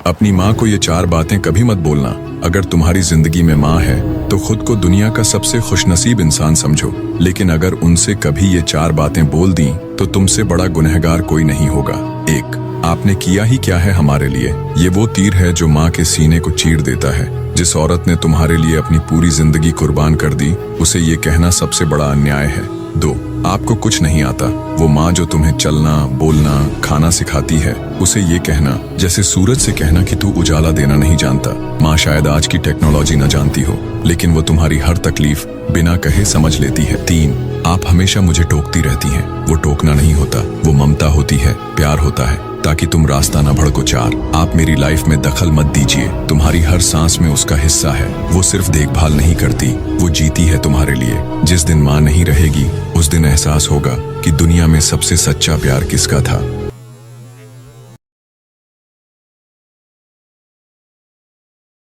अपनी माँ को ये 4 बातें कभी मत बोलना। अगर तुम्हारी जिंदगी में माँ है तो खुद को दुनिया का सबसे खुशनसीब इंसान समझो, लेकिन अगर उनसे कभी ये 4 बातें बोल दी तो तुमसे बड़ा गुनहगार कोई नहीं होगा। 1, आपने किया ही क्या है हमारे लिए। ये वो तीर है जो माँ के सीने को चीर देता है। जिस औरत ने तुम्हारे लिए अपनी पूरी जिंदगी कुर्बान कर दी, उसे ये कहना सबसे बड़ा अन्याय है। 2, आपको कुछ नहीं आता। वो माँ जो तुम्हें चलना, बोलना, खाना सिखाती है, उसे ये कहना जैसे सूरज से कहना कि तू उजाला देना नहीं जानता। माँ शायद आज की टेक्नोलॉजी न जानती हो, लेकिन वो तुम्हारी हर तकलीफ बिना कहे समझ लेती है। 3, आप हमेशा मुझे टोकती रहती हैं। वो टोकना नहीं होता, वो ममता होती है, प्यार होता है, ताकि तुम रास्ता न भड़को। 4, आप मेरी लाइफ में दखल मत दीजिए। तुम्हारी हर सांस में उसका हिस्सा है। वो सिर्फ देखभाल नहीं करती, वो जीती है तुम्हारे लिए। जिस दिन माँ नहीं रहेगी, उस दिन एहसास होगा कि दुनिया में सबसे सच्चा प्यार किसका था।